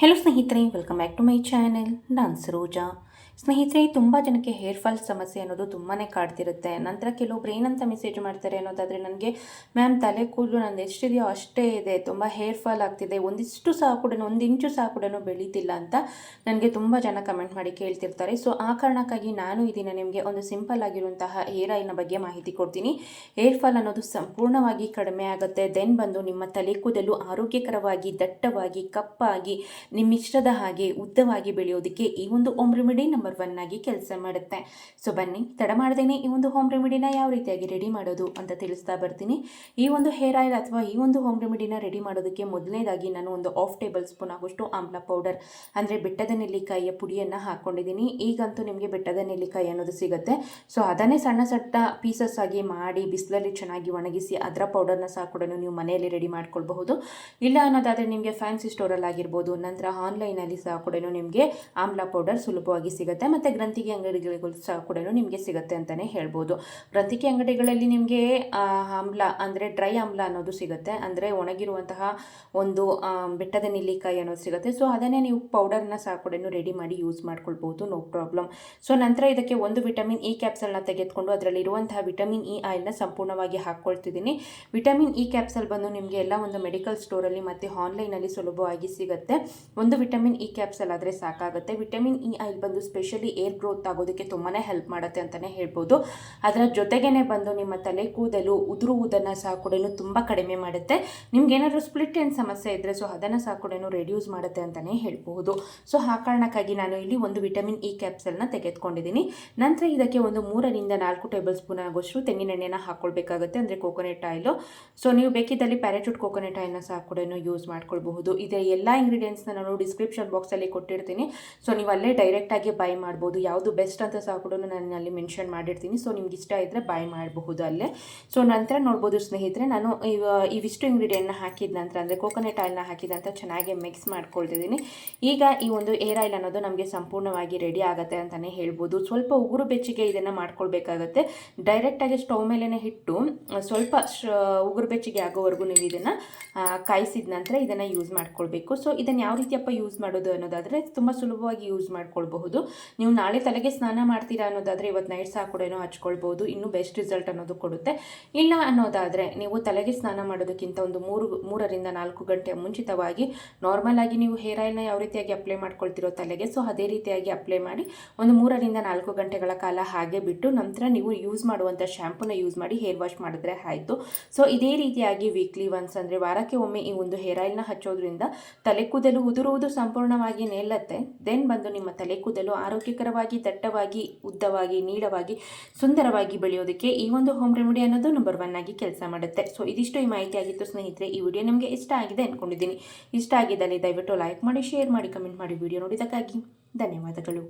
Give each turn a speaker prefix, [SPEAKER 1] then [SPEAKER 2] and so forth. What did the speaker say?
[SPEAKER 1] Hello ಸ್ನೇಹಿತರೆ, welcome back to my channel. ನಾನು ಸರೋಜಾ. ಸ್ನೇಹಿತರೆ, ತುಂಬ ಜನಕ್ಕೆ ಹೇರ್ ಫಾಲ್ ಸಮಸ್ಯೆ ಅನ್ನೋದು ತುಂಬಾ ಕಾಡ್ತಿರುತ್ತೆ. ನಂತರ ಕೆಲವೊಬ್ರು ಏನಂತ ಮೆಸೇಜ್ ಮಾಡ್ತಾರೆ ಅನ್ನೋದಾದರೆ, ನನಗೆ ಮ್ಯಾಮ್ ತಲೆ ಕೂದಲು ನಂದು ಎಷ್ಟಿದೆಯೋ ಅಷ್ಟೇ ಇದೆ, ತುಂಬ ಹೇರ್ ಫಾಲ್ ಆಗ್ತಿದೆ, ಒಂದಿಷ್ಟು ಸಹ ಕೂಡ ಒಂದು ಇಂಚು ಸಹ ಕೂಡ ಬೆಳೀತಿಲ್ಲ ಅಂತ ನನಗೆ ತುಂಬ ಜನ ಕಮೆಂಟ್ ಮಾಡಿ ಕೇಳ್ತಿರ್ತಾರೆ. ಸೊ ಆ ಕಾರಣಕ್ಕಾಗಿ ನಾನು ಇದನ್ನು ನಿಮಗೆ ಒಂದು ಸಿಂಪಲ್ ಆಗಿರುವಂತಹ ಹೇರ್ ಆಯಿಲ್ನ ಬಗ್ಗೆ ಮಾಹಿತಿ ಕೊಡ್ತೀನಿ. ಹೇರ್ ಫಾಲ್ ಅನ್ನೋದು ಸಂಪೂರ್ಣವಾಗಿ ಕಡಿಮೆ ಆಗುತ್ತೆ. ದೆನ್ ಬಂದು ನಿಮ್ಮ ತಲೆ ಕೂದಲು ಆರೋಗ್ಯಕರವಾಗಿ, ದಟ್ಟವಾಗಿ, ಕಪ್ಪಾಗಿ, ನಿಮ್ಮಿಷ್ಟದ ಹಾಗೆ ಉದ್ದವಾಗಿ ಬೆಳೆಯೋದಕ್ಕೆ ಈ ಒಂದು ಹೋಮ್ ರೆಮಿಡಿ ನಂಬರ್ 1 ಆಗಿ ಕೆಲಸ ಮಾಡುತ್ತೆ. ಸೊ ಬನ್ನಿ, ತಡ ಮಾಡದೇನೆ ಈ ಒಂದು ಹೋಮ್ ರೆಮಿಡಿನ ಯಾವ ರೀತಿಯಾಗಿ ರೆಡಿ ಮಾಡೋದು ಅಂತ ತಿಳಿಸ್ತಾ ಬರ್ತೀನಿ. ಈ ಒಂದು ಹೇರ್ ಆಯಿಲ್ ಅಥವಾ ಈ ಒಂದು ಹೋಮ್ ರೆಮಿಡಿನ ರೆಡಿ ಮಾಡೋದಕ್ಕೆ ಮೊದಲನೇದಾಗಿ ನಾನು ಒಂದು 1/2 ಟೇಬಲ್ ಸ್ಪೂನ್ ಆಗುವಷ್ಟು ಆಮ್ಲ ಪೌಡರ್ ಅಂದರೆ ಬೆಟ್ಟದ ನೆಲ್ಲಿಕಾಯಿಯ ಪುಡಿಯನ್ನು ಹಾಕ್ಕೊಂಡಿದ್ದೀನಿ. ಈಗಂತೂ ನಿಮಗೆ ಬೆಟ್ಟದ ನೆಲ್ಲಿಕಾಯಿ ಅನ್ನೋದು ಸಿಗುತ್ತೆ. ಸೊ ಅದನ್ನೇ ಸಣ್ಣ ಸಣ್ಣ ಪೀಸಸ್ ಆಗಿ ಮಾಡಿ ಬಿಸಿಲಲ್ಲಿ ಚೆನ್ನಾಗಿ ಒಣಗಿಸಿ ಅದರ ಪೌಡರ್ನ ಸಹ ಕೂಡ ನೀವು ಮನೆಯಲ್ಲಿ ರೆಡಿ ಮಾಡ್ಕೊಳ್ಬಹುದು. ಇಲ್ಲ ಅನ್ನೋದಾದರೆ ನಿಮಗೆ ಫ್ಯಾನ್ಸಿ ಸ್ಟೋರಲ್ಲಿ ಆಗಿರ್ಬೋದು, ನಂತರ ಆನ್ಲೈನಲ್ಲಿ ಸಹ ಕೂಡ ನಿಮಗೆ ಆಮ್ಲ ಪೌಡರ್ ಸುಲಭವಾಗಿ ಸಿಗುತ್ತೆ. ಮತ್ತು ಗ್ರಂಥಿಗೆ ಅಂಗಡಿಗಳಿಗೂ ಸಹ ಕೂಡ ನಿಮಗೆ ಸಿಗುತ್ತೆ ಅಂತಲೇ ಹೇಳ್ಬೋದು. ಗ್ರಂಥಿಗೆ ಅಂಗಡಿಗಳಲ್ಲಿ ನಿಮಗೆ ಆಮ್ಲ ಅಂದರೆ ಡ್ರೈ ಆಮ್ಲ ಅನ್ನೋದು ಸಿಗುತ್ತೆ, ಅಂದರೆ ಒಣಗಿರುವಂತಹ ಒಂದು ಬೆಟ್ಟದ ನೆಲ್ಲಿಕಾಯಿ ಅನ್ನೋದು ಸಿಗುತ್ತೆ. ಸೊ ಅದನ್ನೇ ನೀವು ಪೌಡರ್ನ ಸಹ ಕೂಡ ರೆಡಿ ಮಾಡಿ ಯೂಸ್ ಮಾಡ್ಕೊಳ್ಬೋದು, ನೋ ಪ್ರಾಬ್ಲಮ್. ಸೊ ನಂತರ ಇದಕ್ಕೆ ಒಂದು ವಿಟಮಿನ್ ಇ ಕ್ಯಾಪ್ಸಲ್ನ ತೆಗೆದುಕೊಂಡು ಅದರಲ್ಲಿರುವಂತಹ ವಿಟಮಿನ್ ಇ ಆಯಿಲ್ನ ಸಂಪೂರ್ಣವಾಗಿ ಹಾಕ್ಕೊಳ್ತಿದ್ದೀನಿ. ವಿಟಮಿನ್ ಇ ಕ್ಯಾಪ್ಸಲ್ ಬಂದು ನಿಮಗೆ ಎಲ್ಲ ಒಂದು ಮೆಡಿಕಲ್ ಸ್ಟೋರಲ್ಲಿ ಮತ್ತು ಆನ್ಲೈನಲ್ಲಿ ಸುಲಭವಾಗಿ ಸಿಗುತ್ತೆ. ಒಂದು ವಿಟಮಿನ್ ಇ ಕ್ಯಾಪ್ಸಲ್ ಆದರೆ ಸಾಕಾಗುತ್ತೆ. ವಿಟಮಿನ್ ಇ ಆಯಿಲ್ ಬಂದು ಸ್ಪೆಷಲಿ ಏರ್ ಗ್ರೋತ್ ಆಗೋದಕ್ಕೆ ತುಂಬಾ ಹೆಲ್ಪ್ ಮಾಡುತ್ತೆ ಅಂತಲೇ ಹೇಳ್ಬೋದು. ಅದರ ಜೊತೆಗೇ ಬಂದು ನಿಮ್ಮ ತಲೆ ಕೂದಲು ಉದುರುವುದನ್ನು ಸಹ ಕೂಡ ತುಂಬ ಕಡಿಮೆ ಮಾಡುತ್ತೆ. ನಿಮ್ಗೆ ಏನಾದರೂ ಸ್ಪ್ಲಿಟ್ ಎಂಡ್ ಸಮಸ್ಯೆ ಇದ್ದರೆ ಸೊ ಅದನ್ನು ಸಹ ಕೂಡ ರೆಡ್ಯೂಸ್ ಮಾಡುತ್ತೆ ಅಂತಲೇ ಹೇಳ್ಬೋದು. ಸೊ ಆ ಕಾರಣಕ್ಕಾಗಿ ನಾನು ಇಲ್ಲಿ ಒಂದು ವಿಟಮಿನ್ ಇ ಕ್ಯಾಪ್ಸಲ್ನ ತೆಗೆದುಕೊಂಡಿದ್ದೀನಿ. ನಂತರ ಇದಕ್ಕೆ ಒಂದು 3-4 ಟೇಬಲ್ ಸ್ಪೂನ್ ಆಗೋಷ್ಟು ತೆಂಗಿನೆಣ್ಣೆನ ಹಾಕ್ಕೊಳ್ಬೇಕಾಗುತ್ತೆ, ಅಂದರೆ ಕೋಕೋನಟ್ ಆಯಿಲು. ಸೊ ನೀವು ಬೇಕಿದ್ದಲ್ಲಿ ಪ್ಯಾರಾಚೂಟ್ ಕೋಕೋನಟ್ ಆಯಿಲ್ನ ಸಹ ಕೂಡ ಯೂಸ್ ಮಾಡ್ಕೊಳ್ಬಹುದು. ಇದರ ಎಲ್ಲ ಇಂಗ್ರೀಡಿಯೆಂಟ್ಸ್ನ ನಾನು ಡಿಸ್ಕ್ರಿಪ್ಷನ್ ಬಾಕ್ಸಲ್ಲಿ ಕೊಟ್ಟಿರ್ತೀನಿ. ಸೊ ನೀವು ಅಲ್ಲೇ ಡೈರೆಕ್ಟಾಗಿ ಬೈ ಮಾಡ್ಬೋದು. ಯಾವುದು ಬೆಸ್ಟ್ ಅಂತ ಸಹ ಕೂಡ ನಾನು ಅಲ್ಲಿ ಮೆನ್ಷನ್ ಮಾಡಿರ್ತೀನಿ. ಸೊ ನಿಮ್ಗೆ ಇಷ್ಟ ಇದ್ದರೆ ಬೈ ಮಾಡಬಹುದು ಅಲ್ಲೇ. ಸೊ ನಂತರ ನೋಡ್ಬೋದು ಸ್ನೇಹಿತರೆ, ನಾನು ಇವಿಷ್ಟು ಇಂಗ್ರೀಡಿಯೆಂಟ್ನ ಹಾಕಿದ ನಂತರ, ಅಂದರೆ ಕೋಕೋನಟ್ ಆಯಿಲ್ನ ಹಾಕಿದ ನಂತರ ಚೆನ್ನಾಗಿ ಮಿಕ್ಸ್ ಮಾಡ್ಕೊಳ್ತಿದ್ದೀನಿ. ಈಗ ಈ ಒಂದು ಏರ್ ಆಯಿಲ್ ಅನ್ನೋದು ನಮಗೆ ಸಂಪೂರ್ಣವಾಗಿ ರೆಡಿ ಆಗುತ್ತೆ ಅಂತಲೇ ಹೇಳ್ಬೋದು. ಸ್ವಲ್ಪ ಉಗುರು ಬೆಚ್ಚಗೆ ಇದನ್ನು ಮಾಡ್ಕೊಳ್ಬೇಕಾಗತ್ತೆ. ಡೈರೆಕ್ಟಾಗಿ ಸ್ಟವ್ ಮೇಲೇ ಇಟ್ಟು ಸ್ವಲ್ಪ ಉಗುರು ಬೆಚ್ಚಗೆ ಆಗೋವರೆಗೂ ನೀವು ಇದನ್ನು ಕಾಯಿಸಿದ ನಂತರ ಇದನ್ನು ಯೂಸ್ ಮಾಡ್ಕೊಳ್ಬೇಕು. ಸೊ ಇದನ್ನು ಯಾವ ರೀತಿಯಪ್ಪ ಯೂಸ್ ಮಾಡೋದು ಅನ್ನೋದಾದರೆ ತುಂಬ ಸುಲಭವಾಗಿ ಯೂಸ್ ಮಾಡ್ಕೊಳ್ಬಹುದು. ನೀವು ನಾಳೆ ತಲೆಗೆ ಸ್ನಾನ ಮಾಡ್ತೀರಾ ಅನ್ನೋದಾದರೆ ಇವತ್ತು ನೈಟ್ ಸಹ ಕೂಡ ಹಚ್ಕೊಳ್ಬೋದು, ಇನ್ನೂ ಬೆಸ್ಟ್ ರಿಸಲ್ಟ್ ಅನ್ನೋದು ಕೊಡುತ್ತೆ. ಇಲ್ಲ ಅನ್ನೋದಾದರೆ ನೀವು ತಲೆಗೆ ಸ್ನಾನ ಮಾಡೋದಕ್ಕಿಂತ ಒಂದು 3-4 ಗಂಟೆ ಮುಂಚಿತವಾಗಿ ನಾರ್ಮಲ್ ಆಗಿ ನೀವು ಹೇರ್ ಆಯಿಲ್ನ ಯಾವ ರೀತಿಯಾಗಿ ಅಪ್ಲೈ ಮಾಡ್ಕೊಳ್ತಿರೋ ತಲೆಗೆ, ಸೊ ಅದೇ ರೀತಿಯಾಗಿ ಅಪ್ಲೈ ಮಾಡಿ ಒಂದು 3-4 ಗಂಟೆಗಳ ಕಾಲ ಹಾಗೆ ಬಿಟ್ಟು ನಂತರ ನೀವು ಯೂಸ್ ಮಾಡುವಂಥ ಶ್ಯಾಂಪೂನ ಯೂಸ್ ಮಾಡಿ ಹೇರ್ ವಾಶ್ ಮಾಡಿದ್ರೆ ಆಯಿತು. ಸೊ ಇದೇ ರೀತಿಯಾಗಿ ವೀಕ್ಲಿ ಒನ್ಸ್, ಅಂದರೆ ವಾರಕ್ಕೆ ಒಮ್ಮೆ ಈ ಒಂದು ಹೇರ್ ಆಯಿಲ್ನ ಹಚ್ಚೋದ್ರಿಂದ ತಲೆ ಕೂದಲು ಉದುರುವುದು ಸಂಪೂರ್ಣವಾಗಿ ನಿಲ್ಲುತ್ತೆ. ದೆನ್ ಬಂದು ನಿಮ್ಮ ತಲೆ ಕೂದಲು ಆರೋಗ್ಯಕರವಾಗಿ, ದಟ್ಟವಾಗಿ, ಉದ್ದವಾಗಿ, ನೀಳವಾಗಿ, ಸುಂದರವಾಗಿ ಬೆಳೆಯೋದಕ್ಕೆ ಈ ಒಂದು ಹೋಮ್ ರೆಮಿಡಿ ಅನ್ನೋದು ನಂಬರ್ 1 ಆಗಿ ಕೆಲಸ ಮಾಡುತ್ತೆ. ಸೊ ಇದಿಷ್ಟು ಈ ಮಾಹಿತಿ ಆಗಿತ್ತು ಸ್ನೇಹಿತರೆ. ಈ ವಿಡಿಯೋ ನಿಮಗೆ ಇಷ್ಟ ಆಗಿದೆ ಅಂದ್ಕೊಂಡಿದ್ದೀನಿ. ಇಷ್ಟ ಆಗಿದ್ದಲ್ಲಿ ದಯವಿಟ್ಟು ಲೈಕ್ ಮಾಡಿ, ಶೇರ್ ಮಾಡಿ, ಕಮೆಂಟ್ ಮಾಡಿ. ವಿಡಿಯೋ ನೋಡಿದ್ದಕ್ಕಾಗಿ ಧನ್ಯವಾದಗಳು.